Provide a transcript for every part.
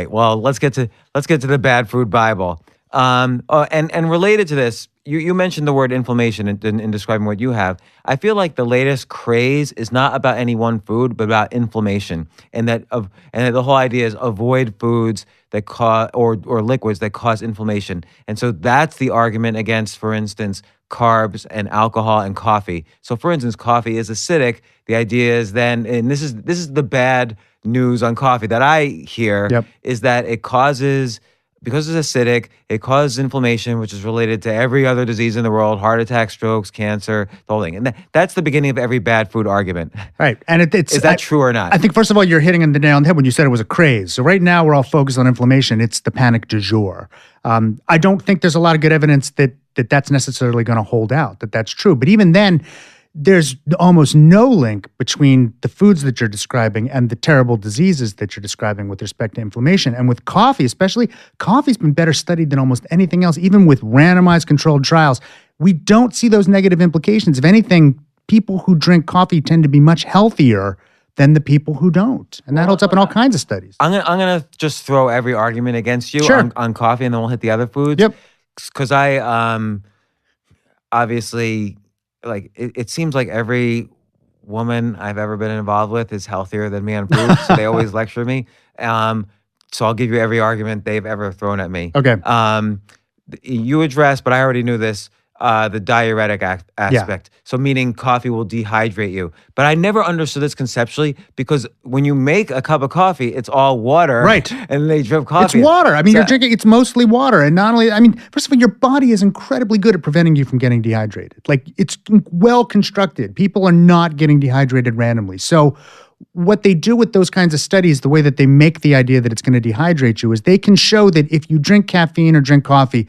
Right. Well, let's get to the bad food Bible. And related to this, you mentioned the word inflammation in describing what you have. I feel like the latest craze is not about any one food, but about inflammation, and that the whole idea is avoid foods that cause or liquids that cause inflammation. And so that's the argument against, for instance, carbs and alcohol and coffee. So, for instance, coffee is acidic. The idea is then, and this is the bad news on coffee that I hear, Yep. is that because it's acidic, it causes inflammation, which is related to every other disease in the world: heart attack, strokes, cancer, the whole thing. And that's the beginning of every bad food argument. Right. And is that true or not? I think, first of all, you're hitting on the nail on the head when you said it was a craze. So right now we're all focused on inflammation. It's the panic du jour. I don't think there's a lot of good evidence that that's necessarily going to hold out, that that's true. But even then, there's almost no link between the foods that you're describing and the terrible diseases that you're describing with respect to inflammation. And with coffee, especially, coffee's been better studied than almost anything else, even with randomized controlled trials. We don't see those negative implications. If anything, people who drink coffee tend to be much healthier than the people who don't. And that holds up in all kinds of studies. I'm gonna just throw every argument against you on coffee, and then we'll hit the other foods. Yep. Because I obviously, like, it seems like every woman I've ever been involved with is healthier than me on food, so they always lecture me. So I'll give you every argument they've ever thrown at me. Okay. You addressed, but I already knew this, the diuretic aspect. So meaning coffee will dehydrate you. But I never understood this conceptually, because when you make a cup of coffee, it's all water. Right. And they drip coffee. It's water. I mean, you're drinking, it's mostly water. And not only, I mean, first of all, your body is incredibly good at preventing you from getting dehydrated. Like, it's well constructed. People are not getting dehydrated randomly. So what they do with those kinds of studies, the way that they make the idea that it's going to dehydrate you, is they can show that if you drink caffeine or drink coffee,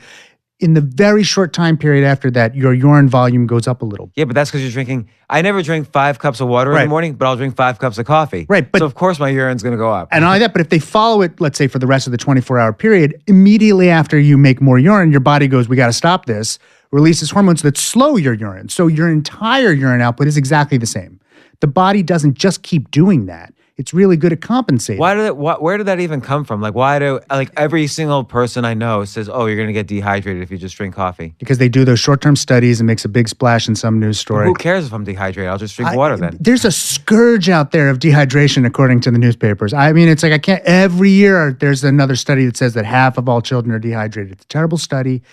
in the very short time period after that, your urine volume goes up a little. Yeah, but that's because you're drinking. I never drink 5 cups of water in the morning, but I'll drink 5 cups of coffee. Right. So of course my urine's going to go up. And not only that, but if they follow it, let's say for the rest of the 24-hour period, immediately after you make more urine, your body goes, we got to stop this, releases hormones that slow your urine. So your entire urine output is exactly the same. The body doesn't just keep doing that. It's really good at compensating. Where did that even come from? Like, every single person I know says, oh, you're going to get dehydrated if you just drink coffee. Because they do those short-term studies and makes a big splash in some news story. Who cares if I'm dehydrated? I'll just drink water then. There's a scourge out there of dehydration, according to the newspapers. I mean, it's like, every year there's another study that says that half of all children are dehydrated. It's a terrible study.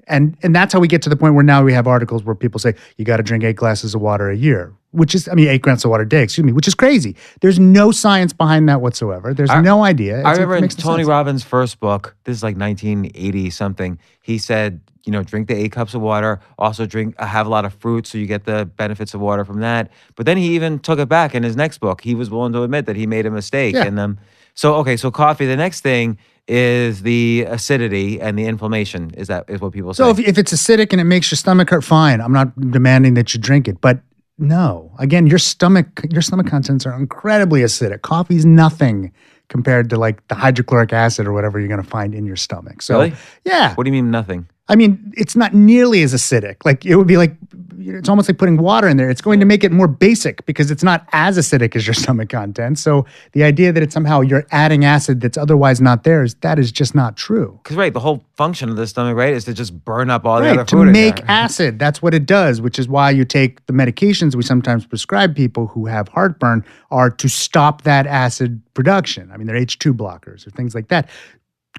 And that's how we get to the point where now we have articles where people say, you got to drink 8 glasses of water a year, 8 grams of water a day, which is crazy. There's no science behind that whatsoever. There's no idea. I remember in Tony Robbins' first book, this is like 1980 something, he said, drink the 8 cups of water, also have a lot of fruit so you get the benefits of water from that. But then he even took it back in his next book. He was willing to admit that he made a mistake in them. So coffee, the next thing is the acidity and the inflammation. Is what people say. So if it's acidic and it makes your stomach hurt, fine. I'm not demanding that you drink it, but no. Again, your stomach contents are incredibly acidic. Coffee's nothing compared to like the hydrochloric acid or whatever you're going to find in your stomach. So, really? Yeah. What do you mean nothing? I mean, it's not nearly as acidic. Like, it would be like, it's almost like putting water in there. It's going to make it more basic because it's not as acidic as your stomach content. So the idea that it's somehow you're adding acid that's otherwise not there, that is just not true. Because, the whole function of the stomach, is to just burn up all the other to food make acid. That's what it does, which is why you take the medications we sometimes prescribe people who have heartburn are to stop that acid production. I mean, they're H2 blockers or things like that.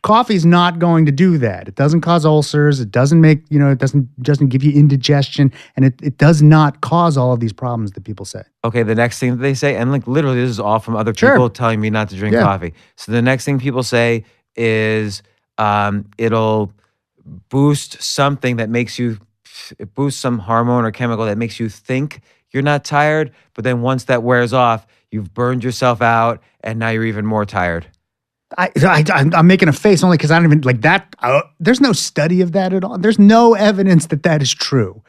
Coffee's not going to do that. It doesn't cause ulcers. It doesn't make, it doesn't give you indigestion. And it does not cause all of these problems that people say. Okay, the next thing that they say, and literally this is all from other people telling me not to drink coffee. So the next thing people say is it'll boost something that makes you, it boosts some hormone or chemical that makes you think you're not tired. But then once that wears off, you've burned yourself out and now you're even more tired. I'm making a face only because I don't even like that. There's no study of that at all. There's no evidence that is true.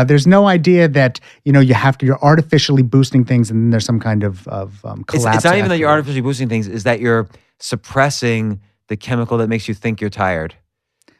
There's no idea that you're artificially boosting things and then there's some kind of collapse. It's not even that you're artificially boosting things. Is that you're suppressing the chemical that makes you think you're tired.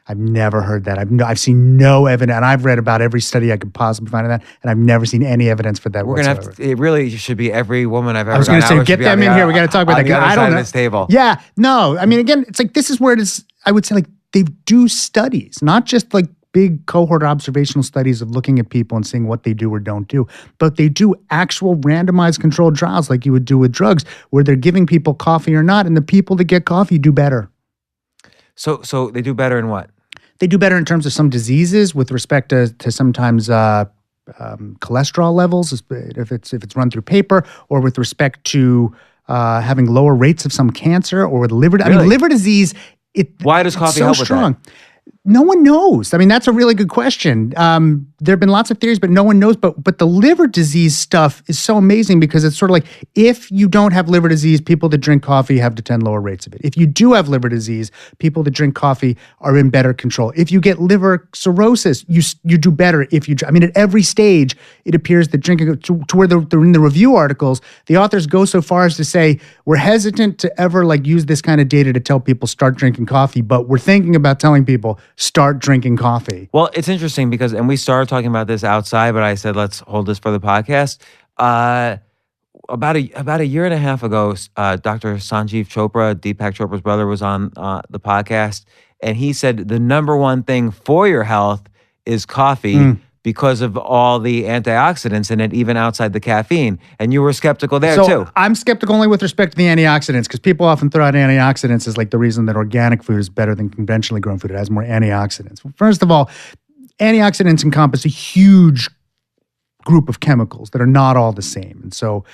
I've never heard that. I've seen no evidence, and I've read about every study I could possibly find on that, and I've never seen any evidence for that We're whatsoever. gonna have to, it really should be every woman I've ever I was going to gone out say, with get should be on them the in here. We got to talk about that. on the 'Cause other I side don't of know. this table. Yeah, no. I mean, again, it's like this is where it is. I would say like they do studies, not just like big cohort observational studies of looking at people and seeing what they do or don't do, but they do actual randomized controlled trials like you would do with drugs, where they're giving people coffee or not, and the people that get coffee do better. So they do better in what? They do better in terms of some diseases with respect to sometimes cholesterol levels, if it's run through paper, or with respect to having lower rates of some cancer, or with liver. I mean, Really? liver disease. Why does coffee help with that? No one knows. I mean, that's a really good question. There have been lots of theories, but no one knows. But the liver disease stuff is so amazing because it's sort of like if you don't have liver disease, people that drink coffee have 10 lower rates of it. If you do have liver disease, people that drink coffee are in better control. If you get liver cirrhosis, you do better if you. I mean, at every stage, it appears that drinking to where they're in the review articles, the authors go so far as to say we're hesitant to ever like use this kind of data to tell people start drinking coffee, but we're thinking about telling people start drinking coffee. Well, it's interesting because, and we started talking about this outside, but I said let's hold this for the podcast. About a year and a half ago, Dr. Sanjeev Chopra, Deepak Chopra's brother, was on the podcast, and he said the number one thing for your health is coffee. Because of all the antioxidants in it, even outside the caffeine. And you were skeptical there too. I'm skeptical only with respect to the antioxidants, because people often throw out antioxidants as like the reason that organic food is better than conventionally grown food. It has more antioxidants. Well, first of all, antioxidants encompass a huge group of chemicals that are not all the same. And so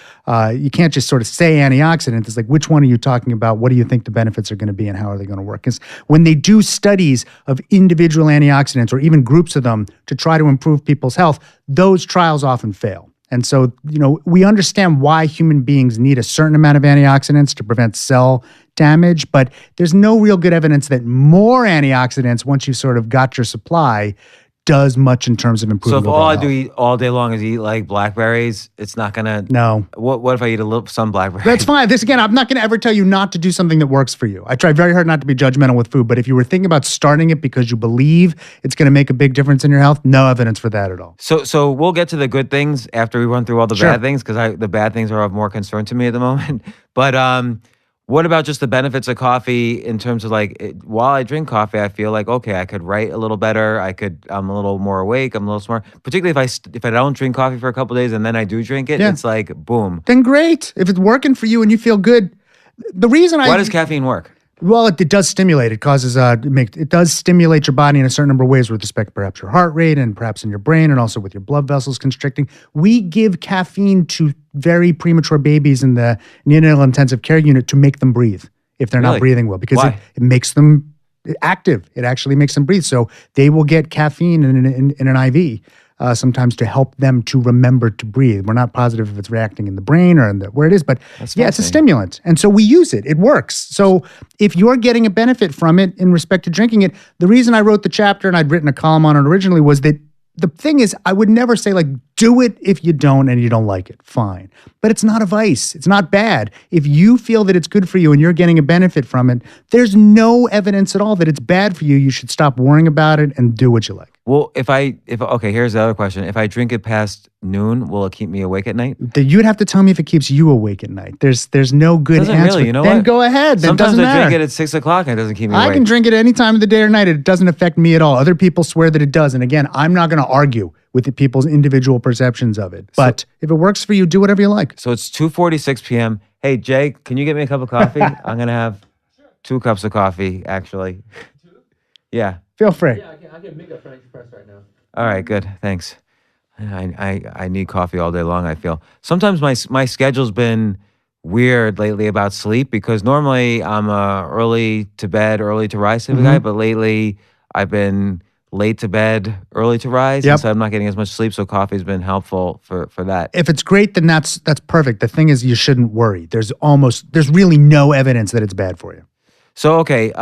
you can't just sort of say antioxidant. It's like, which one are you talking about? What do you think the benefits are going to be and how are they going to work? Because when they do studies of individual antioxidants or even groups of them to try to improve people's health, those trials often fail. And so, we understand why human beings need a certain amount of antioxidants to prevent cell damage, but there's no real good evidence that more antioxidants, once you've sort of got your supply, does much in terms of improving. So if all I do eat all day long is eat like blackberries, it's not gonna. No. What if I eat some blackberries? That's fine. This again, I'm not going to ever tell you not to do something that works for you. I try very hard not to be judgmental with food, but if you were thinking about starting it because you believe it's going to make a big difference in your health, no evidence for that at all. So we'll get to the good things after we run through all the bad things, because the bad things are of more concern to me at the moment. But what about just the benefits of coffee in terms of while I drink coffee, I feel like, okay, I could write a little better. I'm a little more awake. I'm a little smart. Particularly if I don't drink coffee for a couple of days and then I do drink it, it's like, boom. Then great. If it's working for you and you feel good. Why does caffeine work? Well, it does stimulate. It causes it does stimulate your body in a certain number of ways with respect to perhaps your heart rate and perhaps in your brain and also with your blood vessels constricting. We give caffeine to very premature babies in the neonatal intensive care unit to make them breathe if they're not breathing well, because it makes them active. It actually makes them breathe. So they will get caffeine in an IV. Sometimes to help them to remember to breathe. We're not positive if it's reacting in the brain or where it is, but it's a stimulant. And so we use it. It works. So if you're getting a benefit from it in respect to drinking it, the reason I wrote the chapter and I'd written a column on it originally was that the thing is, I would never say do it if you don't and you don't like it. Fine. But it's not a vice. It's not bad. If you feel that it's good for you and you're getting a benefit from it, there's no evidence at all that it's bad for you. You should stop worrying about it and do what you like. Well, okay, here's the other question. If I drink it past noon, will it keep me awake at night? You'd have to tell me if it keeps you awake at night. There's no good answer. Really, you know then what? go ahead. Then Sometimes doesn't I matter. drink it at 6 o'clock and it doesn't keep me awake. I can drink it any time of the day or night. It doesn't affect me at all. Other people swear that it does. And again, I'm not going to argue with the people's individual perceptions of it. But if it works for you, do whatever you like. So it's 2:46 p.m. Hey, Jay, can you get me a cup of coffee? I'm going to have 2 cups of coffee, actually. 2? Yeah. Feel free. Yeah, I can make a French press right now. All right, good. Thanks. I need coffee all day long, I feel. Sometimes my schedule's been weird lately about sleep, because normally I'm a early to bed, early to rise type of guy, but lately I've been late to bed, early to rise, and so I'm not getting as much sleep, so coffee's been helpful for that. If it's great, then that's perfect. The thing is, you shouldn't worry. There's really no evidence that it's bad for you. So, okay,